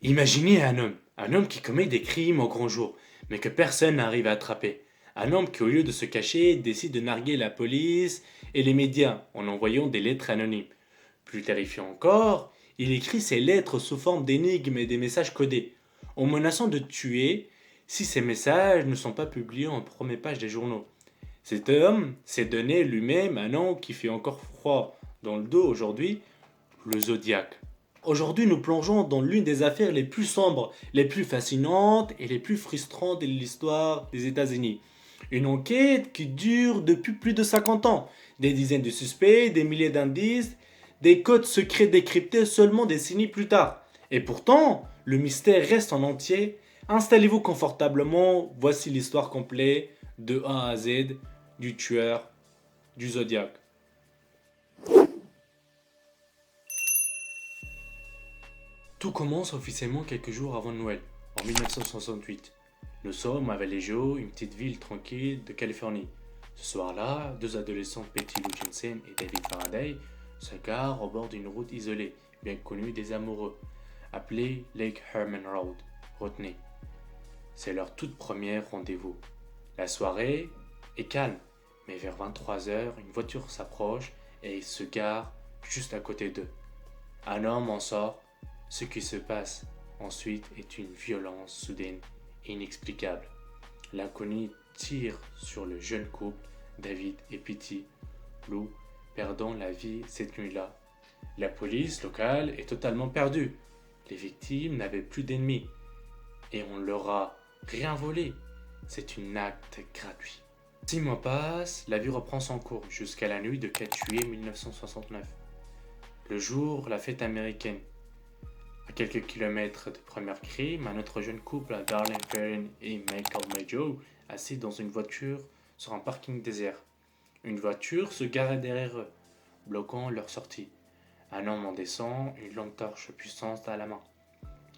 Imaginez un homme qui commet des crimes au grand jour, mais que personne n'arrive à attraper. Un homme qui, au lieu de se cacher, décide de narguer la police et les médias en envoyant des lettres anonymes. Plus terrifiant encore, il écrit ces lettres sous forme d'énigmes et des messages codés, en menaçant de tuer si ces messages ne sont pas publiés en première page des journaux. Cet homme s'est donné lui-même un nom qui fait encore froid dans le dos aujourd'hui, le Zodiac. Aujourd'hui, nous plongeons dans l'une des affaires les plus sombres, les plus fascinantes et les plus frustrantes de l'histoire des États-Unis. Une enquête qui dure depuis plus de 50 ans. Des dizaines de suspects, des milliers d'indices, des codes secrets décryptés seulement des décennies plus tard. Et pourtant, le mystère reste en entier. Installez-vous confortablement, voici l'histoire complète de A à Z du tueur du Zodiac. Tout commence officiellement quelques jours avant Noël, en 1968. Nous sommes à Vallejo, une petite ville tranquille de Californie. Ce soir-là, deux adolescents, Betty Lou Jensen et David Faraday, se garent au bord d'une route isolée, bien connue des amoureux, appelée Lake Herman Road. Retenez, c'est leur toute première rendez-vous. La soirée est calme, mais vers 23 heures, une voiture s'approche et se gare juste à côté d'eux. Un homme en sort. Ce qui se passe ensuite est une violence soudaine et inexplicable. L'inconnu tire sur le jeune couple, David et Petty Lou, perdant la vie cette nuit-là. La police locale est totalement perdue. Les victimes n'avaient plus d'ennemis et on leur a rien volé. C'est un acte gratuit. 6 mois passent, la vie reprend son cours jusqu'à la nuit de 4 juillet 1969. Le jour, la fête américaine. À quelques kilomètres du premier crime, un autre jeune couple, Darlene Ferrin et Michael Maggio, assis dans une voiture sur un parking désert. Une voiture se garait derrière eux, bloquant leur sortie. Un homme en descend, une lampe torche puissante à la main.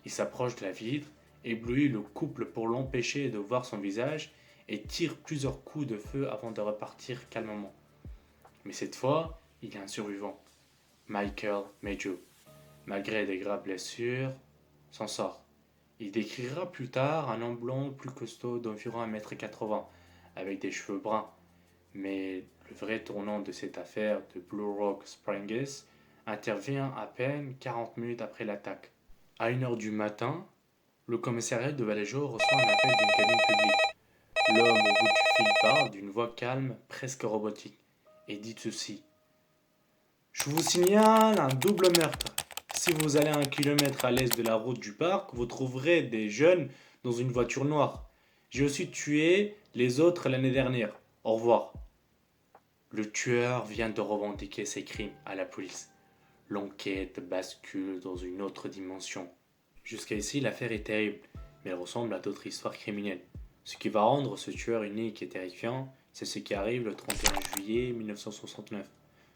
Il s'approche de la vitre, éblouit le couple pour l'empêcher de voir son visage et tire plusieurs coups de feu avant de repartir calmement. Mais cette fois, il y a un survivant, Michael Maggio. Malgré des graves blessures, s'en sort. Il décrira plus tard un homme blond plus costaud d'environ 1,80 m, avec des cheveux bruns. Mais le vrai tournant de cette affaire de Blue Rock Springs intervient à peine 40 minutes après l'attaque. À 1 h du matin, le commissariat de Vallejo reçoit un appel d'une cabine publique. L'homme au bout du fil parle d'une voix calme, presque robotique, et dit ceci. Je vous signale un double meurtre. Si vous allez 1 kilomètre à l'est de la route du parc, vous trouverez des jeunes dans une voiture noire. J'ai aussi tué les autres l'année dernière. Au revoir. Le tueur vient de revendiquer ses crimes à la police. L'enquête bascule dans une autre dimension. Jusqu'à ici, l'affaire est terrible, mais elle ressemble à d'autres histoires criminelles. Ce qui va rendre ce tueur unique et terrifiant, c'est ce qui arrive le 31 juillet 1969.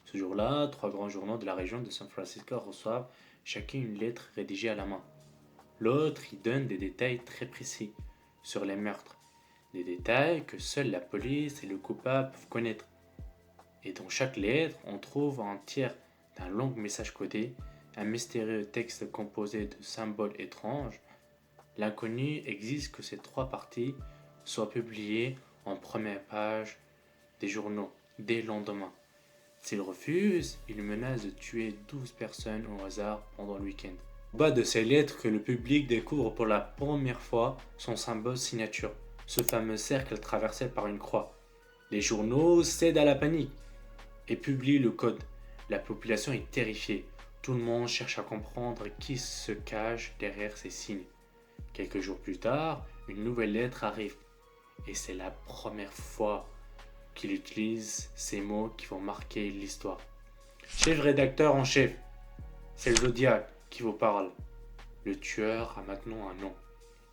Ce jour-là, 3 grands journaux de la région de San Francisco reçoivent chacun une lettre rédigée à la main. L'autre y donne des détails très précis sur les meurtres, des détails que seule la police et le coupable peuvent connaître. Et dans chaque lettre, on trouve un tiers d'un long message codé, un mystérieux texte composé de symboles étranges. L'inconnu exige que ces 3 parties soient publiées en première page des journaux dès le lendemain. S'il refuse, il menace de tuer 12 personnes au hasard pendant le week-end. Au bas de ces lettres que le public découvre pour la première fois son symbole signature, ce fameux cercle traversé par une croix. Les journaux cèdent à la panique et publient le code. La population est terrifiée. Tout le monde cherche à comprendre qui se cache derrière ces signes. Quelques jours plus tard, une nouvelle lettre arrive. Et c'est la première fois qu'il utilise ces mots qui vont marquer l'histoire. Chef rédacteur en chef, c'est le Zodiac qui vous parle. Le tueur a maintenant un nom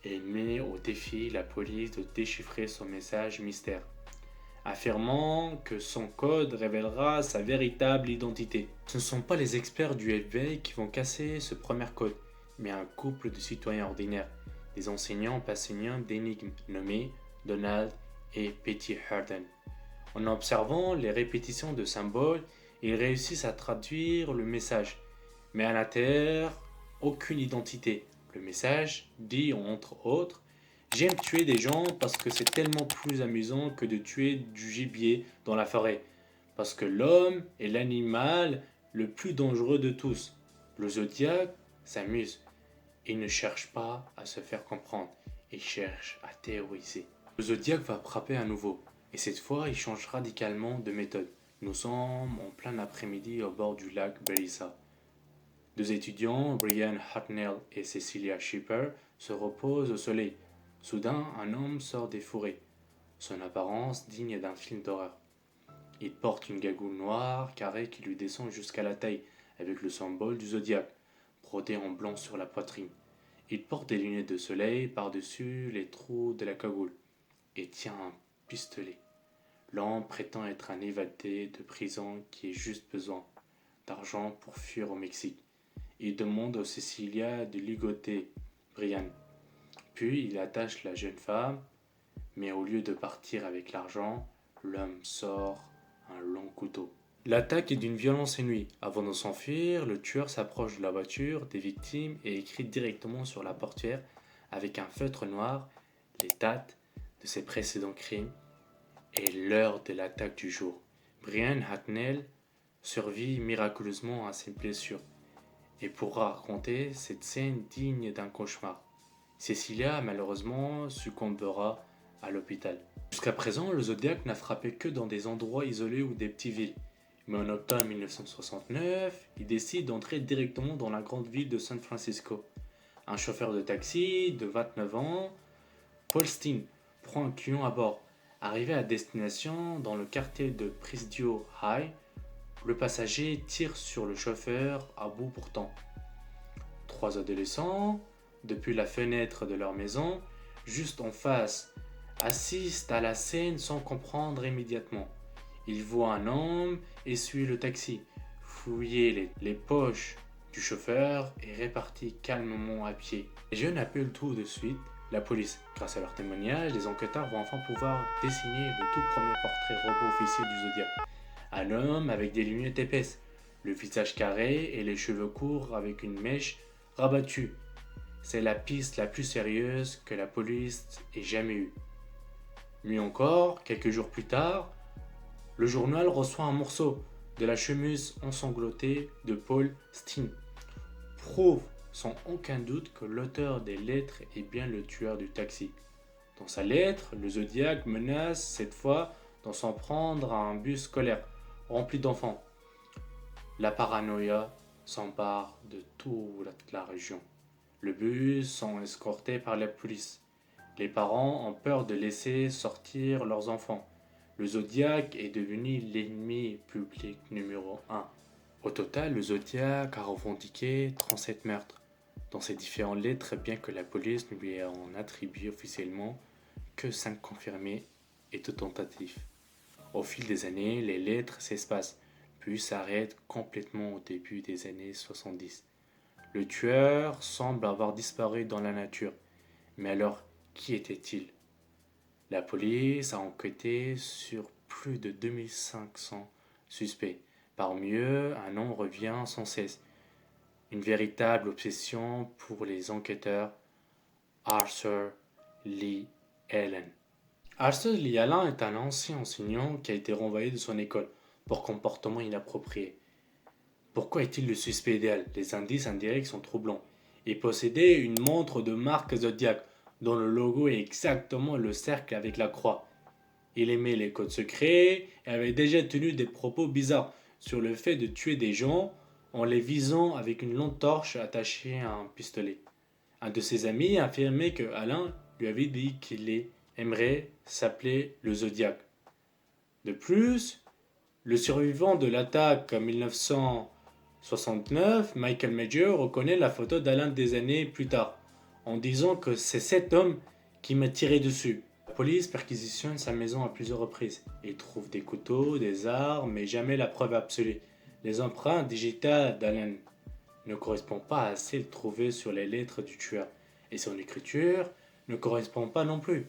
et il met au défi la police de déchiffrer son message mystère, affirmant que son code révélera sa véritable identité. Ce ne sont pas les experts du FBI qui vont casser ce premier code, mais un couple de citoyens ordinaires, des enseignants passionnés d'énigmes nommés Donald et Betty Harden. En observant les répétitions de symboles, ils réussissent à traduire le message, mais à l'intérieur, aucune identité. Le message dit entre autres: j'aime tuer des gens parce que c'est tellement plus amusant que de tuer du gibier dans la forêt. Parce que l'homme est l'animal le plus dangereux de tous. Le zodiaque s'amuse. Il ne cherche pas à se faire comprendre. Il cherche à théoriser. Le zodiaque va frapper à nouveau. Et cette fois, il change radicalement de méthode. Nous sommes en plein après-midi au bord du lac Belissa. Deux étudiants, Brian Hartnell et Cecilia Schipper, se reposent au soleil. Soudain, un homme sort des fourrés. Son apparence digne d'un film d'horreur. Il porte une gagoule noire carrée qui lui descend jusqu'à la taille, avec le symbole du zodiaque, brodé en blanc sur la poitrine. Il porte des lunettes de soleil par-dessus les trous de la cagoule et tient un pistolet. L'homme prétend être un évadé de prison qui a juste besoin d'argent pour fuir au Mexique. Il demande à Cecilia de ligoter Brian. Puis il attache la jeune femme, mais au lieu de partir avec l'argent, l'homme sort un long couteau. L'attaque est d'une violence inouïe. Avant de s'enfuir, le tueur s'approche de la voiture des victimes et écrit directement sur la portière avec un feutre noir les dates de ses précédents crimes et l'heure de l'attaque du jour. Brian Hartnell survit miraculeusement à ses blessures et pourra raconter cette scène digne d'un cauchemar. Cecilia, malheureusement, succombera à l'hôpital. Jusqu'à présent, le Zodiac n'a frappé que dans des endroits isolés ou des petites villes. Mais en octobre 1969, il décide d'entrer directement dans la grande ville de San Francisco. Un chauffeur de taxi de 29 ans, Paul Steen, prend un client à bord. Arrivé à destination dans le quartier de Presidio High, le passager tire sur le chauffeur à bout portant. Trois adolescents, depuis la fenêtre de leur maison, juste en face, assistent à la scène sans comprendre immédiatement. Ils voient un homme essuyer le taxi, fouiller les poches du chauffeur et répartir calmement à pied. Les jeunes appellent tout de suite la police. Grâce à leur témoignage, les enquêteurs vont enfin pouvoir dessiner le tout premier portrait robot officiel du Zodiac. Un homme avec des lunettes épaisses, le visage carré et les cheveux courts avec une mèche rabattue. C'est la piste la plus sérieuse que la police ait jamais eue. Mieux encore, quelques jours plus tard, le journal reçoit un morceau de la chemise ensanglantée de Paul Steen. Prouve sans aucun doute que l'auteur des lettres est bien le tueur du taxi. Dans sa lettre, le Zodiac menace cette fois d'en s'en prendre à un bus scolaire rempli d'enfants. La paranoïa s'empare de toute la région. Le bus sont escortés par la police. Les parents ont peur de laisser sortir leurs enfants. Le Zodiac est devenu l'ennemi public numéro 1. Au total, le Zodiac a revendiqué 37 meurtres. Dans ses différentes lettres, bien que la police ne lui ait en attribué officiellement que 5 confirmés et 2 tentatives. Au fil des années, les lettres s'espacent, puis s'arrêtent complètement au début des années 70. Le tueur semble avoir disparu dans la nature. Mais alors, qui était-il? La police a enquêté sur plus de 2500 suspects. Parmi eux, un nom revient sans cesse. Une véritable obsession pour les enquêteurs, Arthur Lee Allen. Arthur Lee Allen est un ancien enseignant qui a été renvoyé de son école pour comportement inapproprié. Pourquoi est-il le suspect idéal? Les indices indirects sont troublants. Il possédait une montre de marque Zodiac, dont le logo est exactement le cercle avec la croix. Il aimait les codes secrets et avait déjà tenu des propos bizarres sur le fait de tuer des gens en les visant avec une longue torche attachée à un pistolet. Un de ses amis affirmait que Alain lui avait dit qu'il aimerait s'appeler le Zodiac. De plus, le survivant de l'attaque en 1969, Michael Major, reconnaît la photo d'Alain des années plus tard, en disant que c'est cet homme qui m'a tiré dessus. La police perquisitionne sa maison à plusieurs reprises. Ils trouvent des couteaux, des armes, mais jamais la preuve absolue. Les empreintes digitales d'Alain ne correspondent pas à celles trouvées sur les lettres du tueur, et son écriture ne correspond pas non plus.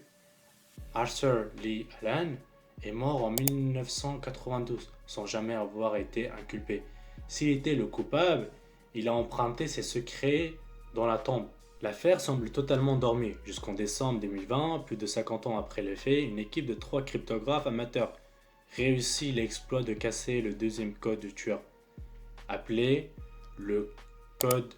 Arthur Lee Allen est mort en 1992 sans jamais avoir été inculpé. S'il était le coupable, il a emprunté ses secrets dans la tombe. L'affaire semble totalement dormie. Jusqu'en décembre 2020, plus de 50 ans après les faits, une équipe de 3 cryptographes amateurs réussit l'exploit de casser le deuxième code du tueur, appelé le code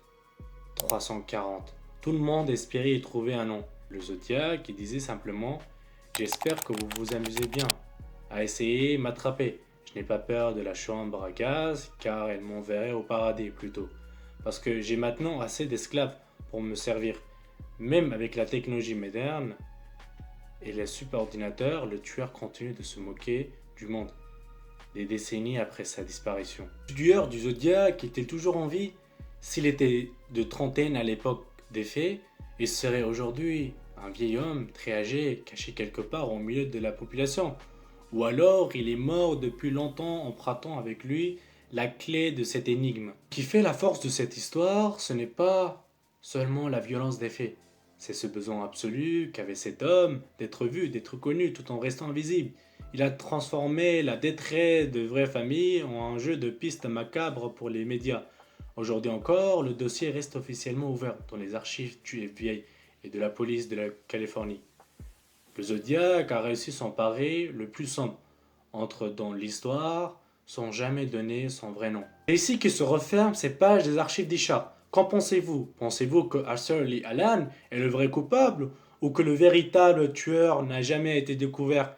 340. Tout le monde espérait y trouver un nom. Le Zodiac qui disait simplement « J'espère que vous vous amusez bien à essayer de m'attraper. Je n'ai pas peur de la chambre à gaz car elle m'enverrait au paradis plutôt. Parce que j'ai maintenant assez d'esclaves pour me servir. Même avec la technologie moderne et les superordinateurs, le tueur continue de se moquer du monde. Des décennies après sa disparition. Le tueur du Zodiac est-il toujours en vie? S'il était de trentaine à l'époque des faits, il serait aujourd'hui un vieil homme très âgé, caché quelque part au milieu de la population. Ou alors il est mort depuis longtemps en empruntant avec lui la clé de cette énigme. Ce qui fait la force de cette histoire, ce n'est pas seulement la violence des faits. C'est ce besoin absolu qu'avait cet homme d'être vu, d'être connu tout en restant invisible. Il a transformé la détresse de vraies familles en un jeu de pistes macabres pour les médias. Aujourd'hui encore, le dossier reste officiellement ouvert dans les archives du FBI et de la police de la Californie. Le Zodiac a réussi son pari le plus sombre, entre dans l'histoire sans jamais donner son vrai nom. C'est ici que se referment ces pages des archives d'Isha. Qu'en pensez-vous? Pensez-vous que Arthur Lee Allen est le vrai coupable ou que le véritable tueur n'a jamais été découvert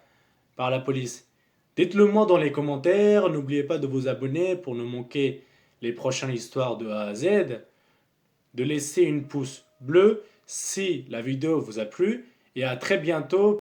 par la police? Dites-le moi dans les commentaires, n'oubliez pas de vous abonner pour ne manquer les prochaines histoires de A à Z, de laisser une pouce bleue si la vidéo vous a plu et à très bientôt